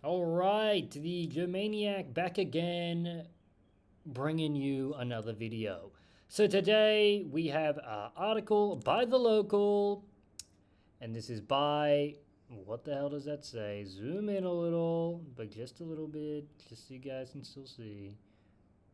Alright, the Germaniac back again, bringing you another video. So today we have an article by The Local, and this is by, what the hell does that say? Zoom in a little, but just a little bit, just so you guys can still see.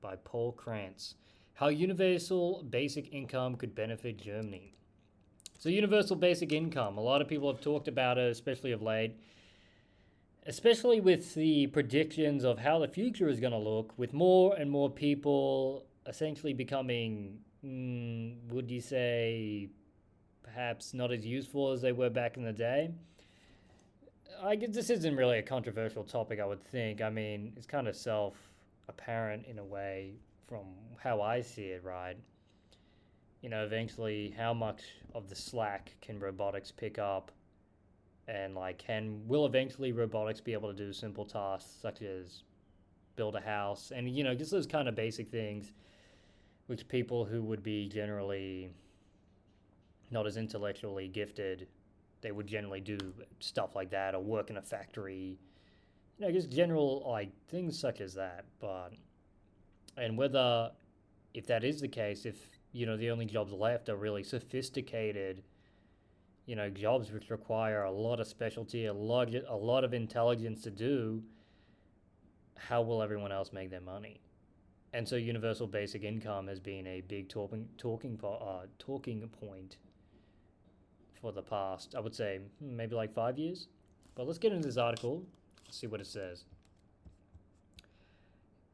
By Paul Krantz. How universal basic income could benefit Germany. So universal basic income, a lot of people have talked about it, especially of late. Especially with the predictions of how the future is going to look, with more and more people essentially becoming, would you say, perhaps not as useful as they were back in the day. I guess this isn't really a controversial topic, I would think. I mean, it's kind of self-apparent in a way from how I see it, right? You know, eventually, how much of the slack can robotics pick up? And will eventually robotics be able to do simple tasks such as build a house and just those kind of basic things which people who would be generally not as intellectually gifted, they would generally do stuff like that or work in a factory, just general things such as that. But and whether, if that is the case, if the only jobs left are really sophisticated jobs which require a lot of specialty, a lot of intelligence to do, how will everyone else make their money? And so universal basic income has been a big talking point for the past, I would say, maybe 5 years. But let's get into this article, see what it says.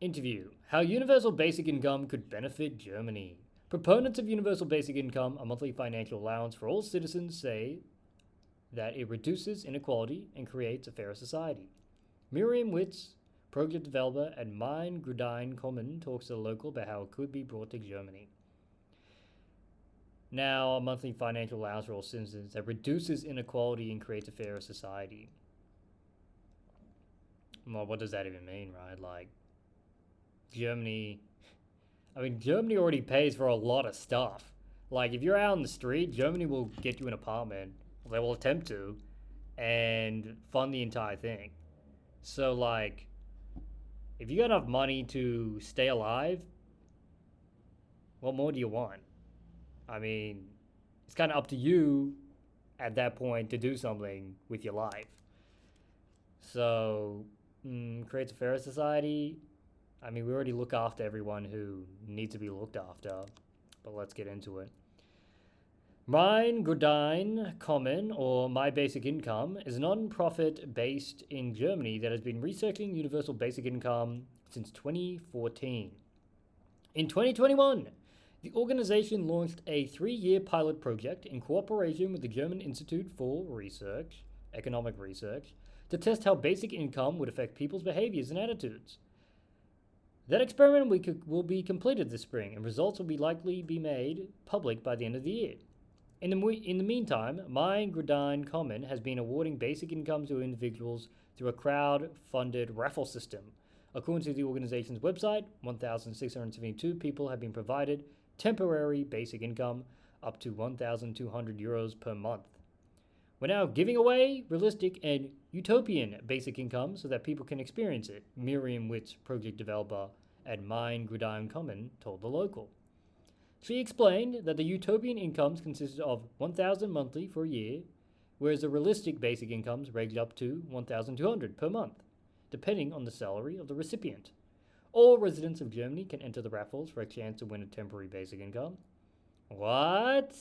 Interview. How universal basic income could benefit Germany. Proponents of universal basic income, a monthly financial allowance for all citizens, say that it reduces inequality and creates a fairer society. Miriam Witz, project developer at Main Grudine Common, talks to The Local about how it could be brought to Germany. Now, a monthly financial allowance for all citizens that reduces inequality and creates a fairer society. Well, what does that even mean, right? Germany already pays for a lot of stuff. If you're out on the street, Germany will get you an apartment. They will attempt to, and fund the entire thing. So, if you got enough money to stay alive, what more do you want? I mean, it's kind of up to you at that point to do something with your life. So, creates a fairer society. I mean, we already look after everyone who needs to be looked after, but let's get into it. Mein Gudine Common, or My Basic Income, is a non-profit based in Germany that has been researching universal basic income since 2014. In 2021, the organization launched a 3-year pilot project in cooperation with the German Institute for Economic Research, to test how basic income would affect people's behaviors and attitudes. That experiment will be completed this spring, and results will likely be made public by the end of the year. In the meantime, Main Grudine Common has been awarding basic income to individuals through a crowd-funded raffle system. According to the organization's website, 1,672 people have been provided temporary basic income up to 1,200 euros per month. We're now giving away realistic and utopian basic income so that people can experience it, Miriam Witz, project developer at Main Grudine Common, told The Local. She explained that the utopian incomes consisted of 1,000 monthly for a year, whereas the realistic basic incomes ranged up to 1,200 per month, depending on the salary of the recipient. All residents of Germany can enter the raffles for a chance to win a temporary basic income. What?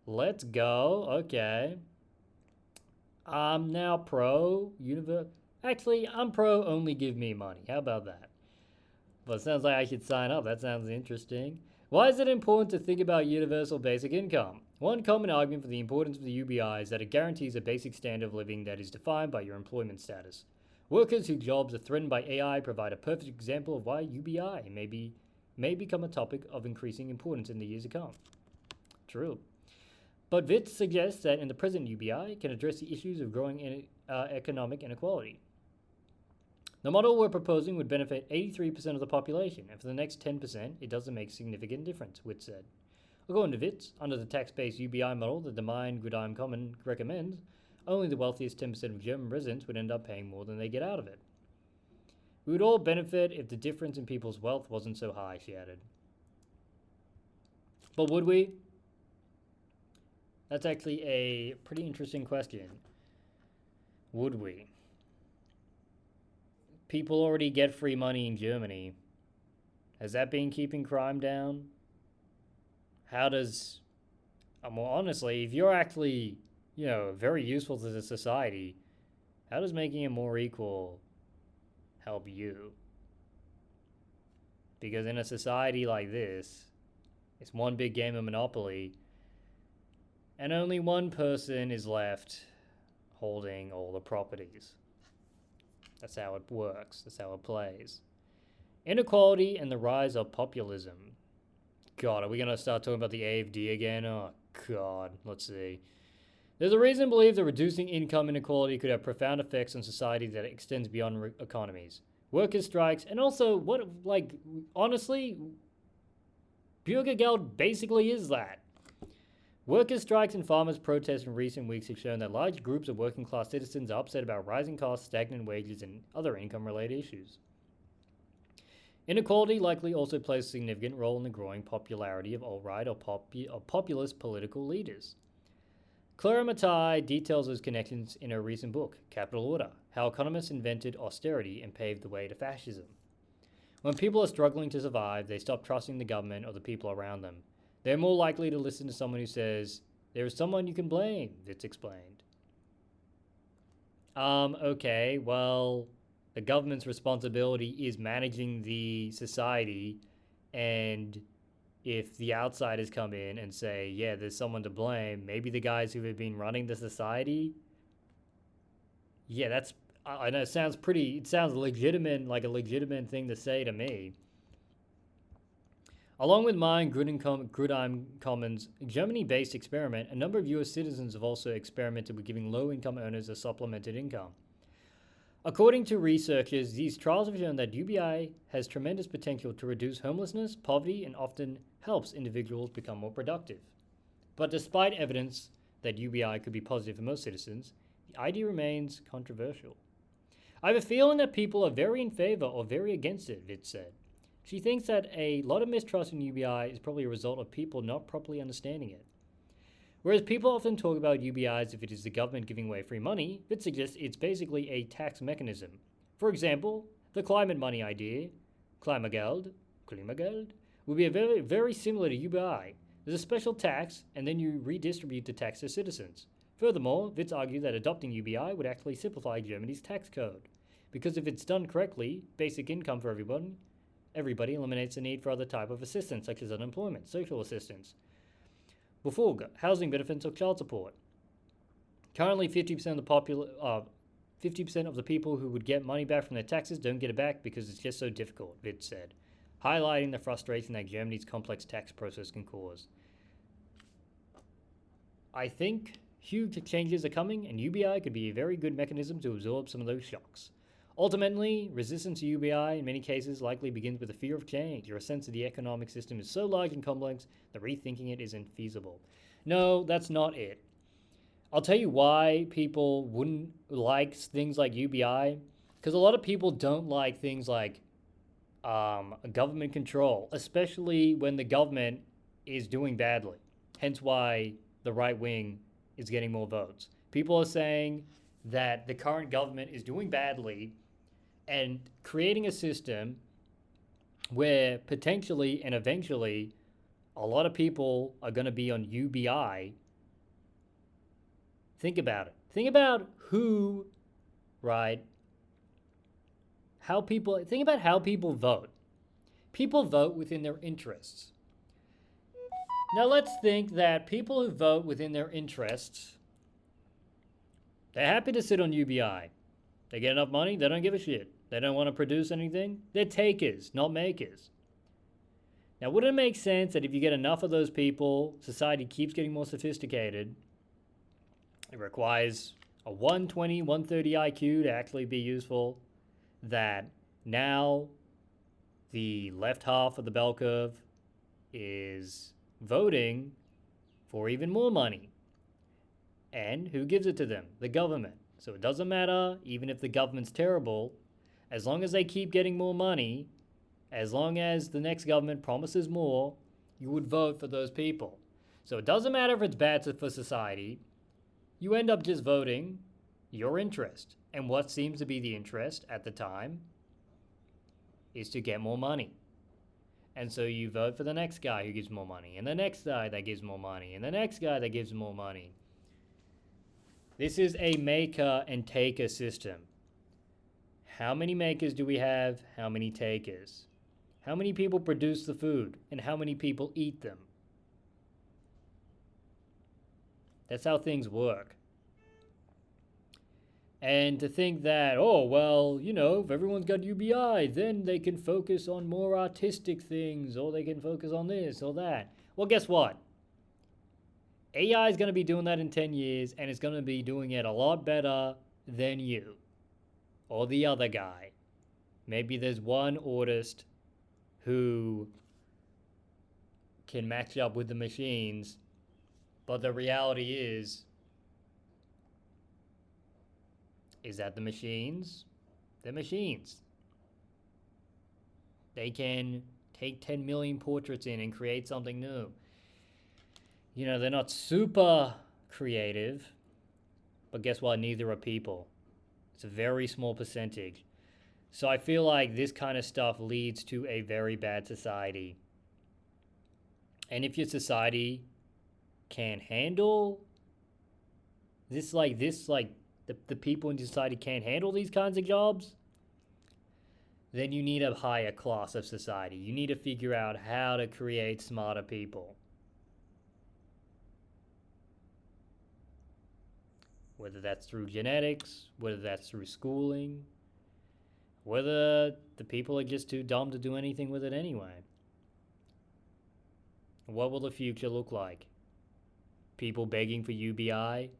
Let's go. Okay. I'm now pro Actually, I'm pro only give me money. How about that? But it sounds like I should sign up. That sounds interesting. Why is it important to think about universal basic income? One common argument for the importance of the UBI is that it guarantees a basic standard of living that is defined by your employment status. Workers whose jobs are threatened by AI provide a perfect example of why UBI may become a topic of increasing importance in the years to come. True. But Witz suggests that in the present UBI can address the issues of growing economic inequality. The model we're proposing would benefit 83% of the population, and for the next 10%, it doesn't make a significant difference, Witz said. According to Witz, under the tax-based UBI model that the Main Grudine Common recommends, only the wealthiest 10% of German residents would end up paying more than they get out of it. We would all benefit if the difference in people's wealth wasn't so high, she added. But would we? That's actually a pretty interesting question. Would we? People already get free money in Germany. Has that been keeping crime down? How does... well, honestly, if you're actually, very useful to the society, how does making it more equal help you? Because in a society like this, it's one big game of Monopoly, and only one person is left holding all the properties. That's how it works. That's how it plays. Inequality and the rise of populism. God, are we going to start talking about the AFD again? Oh, God. Let's see. There's a reason to believe that reducing income inequality could have profound effects on society that extends beyond economies. Workers' strikes, and also, honestly, Bürgergeld basically is that. Workers' strikes and farmers' protests in recent weeks have shown that large groups of working-class citizens are upset about rising costs, stagnant wages, and other income-related issues. Inequality likely also plays a significant role in the growing popularity of alt-right or populist political leaders. Clara Mattei details those connections in her recent book, Capital Order: How Economists Invented Austerity and Paved the Way to Fascism. When people are struggling to survive, they stop trusting the government or the people around them. They're more likely to listen to someone who says, "There is someone you can blame," Witz explained. Okay, well, the government's responsibility is managing the society, and if the outsiders come in and say, yeah, there's someone to blame, maybe the guys who have been running the society, yeah, that's, I know it sounds legitimate, like a legitimate thing to say to me. Along with mine, Grudheim Commons' Germany-based experiment, a number of US citizens have also experimented with giving low-income earners a supplemented income. According to researchers, these trials have shown that UBI has tremendous potential to reduce homelessness, poverty, and often helps individuals become more productive. But despite evidence that UBI could be positive for most citizens, the idea remains controversial. I have a feeling that people are very in favor or very against it, Witz said. She thinks that a lot of mistrust in UBI is probably a result of people not properly understanding it. Whereas people often talk about UBI as if it is the government giving away free money, Witz suggests it's basically a tax mechanism. For example, the climate money idea, Klimageld, would be very, very similar to UBI. There's a special tax, and then you redistribute the tax to citizens. Furthermore, Witz argued that adopting UBI would actually simplify Germany's tax code. Because if it's done correctly, basic income for everybody eliminates the need for other type of assistance, such as unemployment, social assistance, housing benefits, or child support. Currently, 50% of the people who would get money back from their taxes don't get it back because it's just so difficult, Witz said, highlighting the frustration that Germany's complex tax process can cause. I think huge changes are coming, and UBI could be a very good mechanism to absorb some of those shocks. Ultimately, resistance to UBI in many cases likely begins with a fear of change or a sense that the economic system is so large and complex that rethinking it isn't feasible. No, that's not it. I'll tell you why people wouldn't like things like UBI, because a lot of people don't like things like government control, especially when the government is doing badly. Hence why the right wing is getting more votes. People are saying that the current government is doing badly and creating a system where potentially and eventually a lot of people are going to be on UBI. Think about it. Think about who, right? Think about how people vote. People vote within their interests. Now let's think that people who vote within their interests, they're happy to sit on UBI. They get enough money, they don't give a shit. They don't want to produce anything. They're takers, not makers. Now, wouldn't it make sense that if you get enough of those people, society keeps getting more sophisticated? It requires a 120, 130 IQ to actually be useful. That now the left half of the bell curve is voting for even more money. And who gives it to them? The government. So it doesn't matter, even if the government's terrible, as long as they keep getting more money, as long as the next government promises more, you would vote for those people. So it doesn't matter if it's bad for society, you end up just voting your interest. And what seems to be the interest at the time is to get more money. And so you vote for the next guy who gives more money, and the next guy that gives more money, and the next guy that gives more money. This is a maker and taker system. How many makers do we have? How many takers? How many people produce the food? And how many people eat them? That's how things work. And to think that, oh, well, you know, if everyone's got UBI, then they can focus on more artistic things, or they can focus on this or that. Well, guess what? AI is going to be doing that in 10 years, and it's going to be doing it a lot better than you or the other guy. Maybe there's one artist who can match up with the machines, but the reality is that the machines, they're machines. They can take 10 million portraits in and create something new. You know, they're not super creative, but guess what? Neither are people. It's a very small percentage. So I feel like this kind of stuff leads to a very bad society. And if your society can't handle this, the people in society can't handle these kinds of jobs, then you need a higher class of society. You need to figure out how to create smarter people. Whether that's through genetics, whether that's through schooling, whether the people are just too dumb to do anything with it anyway. What will the future look like? People begging for UBI?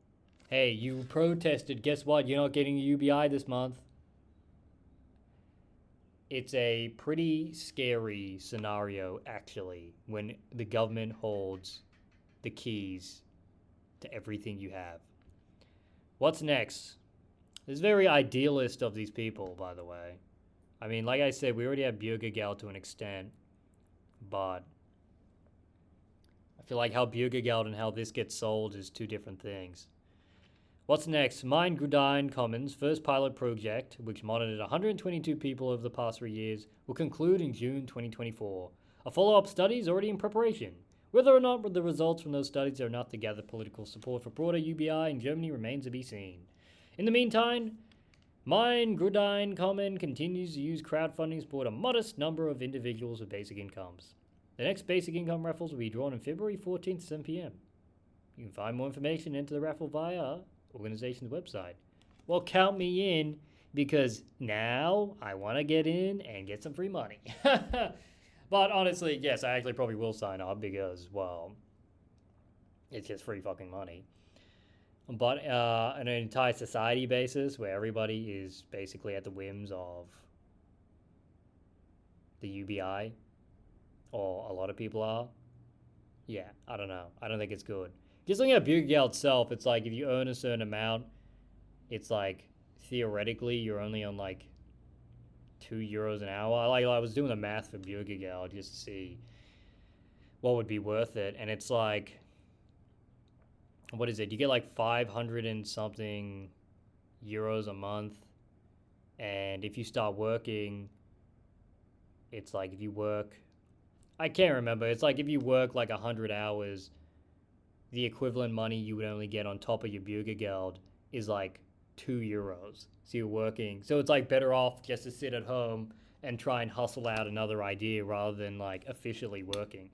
Hey, you protested, guess what? You're not getting a UBI this month. It's a pretty scary scenario, actually, when the government holds the keys to everything you have. What's next? It's very idealist of these people, by the way. I mean, like I said, we already have Bürgergeld to an extent, but I feel like how Bürgergeld and how this gets sold is two different things. What's next? Mein Gudine Commons' first pilot project, which monitored 122 people over the past 3 years, will conclude in June 2024. A follow-up study is already in preparation. Whether or not the results from those studies are enough to gather political support for broader UBI in Germany remains to be seen. In the meantime, Mein Gudine Common continues to use crowdfunding to support a modest number of individuals with basic incomes. The next basic income raffles will be drawn on February 14th at 7 p.m. You can find more information into the raffle via organization's website. Well, count me in, because now I want to get in and get some free money. But honestly, yes, I actually probably will sign up because, well, it's just free fucking money. But on an entire society basis where everybody is basically at the whims of the UBI, or a lot of people are, yeah, I don't know. I don't think it's good. Just looking at Bürgergeld itself, it's like if you earn a certain amount, it's like theoretically you're only on like €2 an hour. Like I was doing the math for Bürgergeld just to see what would be worth it, and it's like, what is it? You get like 500 and something euros a month, and if you start working, it's like if you work, I can't remember. It's like if you work like 100 hours, the equivalent money you would only get on top of your Bürgergeld is like €2. So you're working. So it's like better off just to sit at home and try and hustle out another idea rather than like officially working.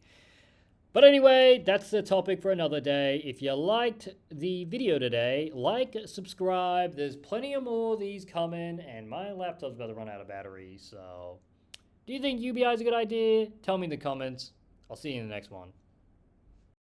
But anyway, that's the topic for another day. If you liked the video today, like, subscribe. There's plenty of more of these coming, and my laptop's about to run out of battery. So do you think UBI is a good idea? Tell me in the comments. I'll see you in the next one.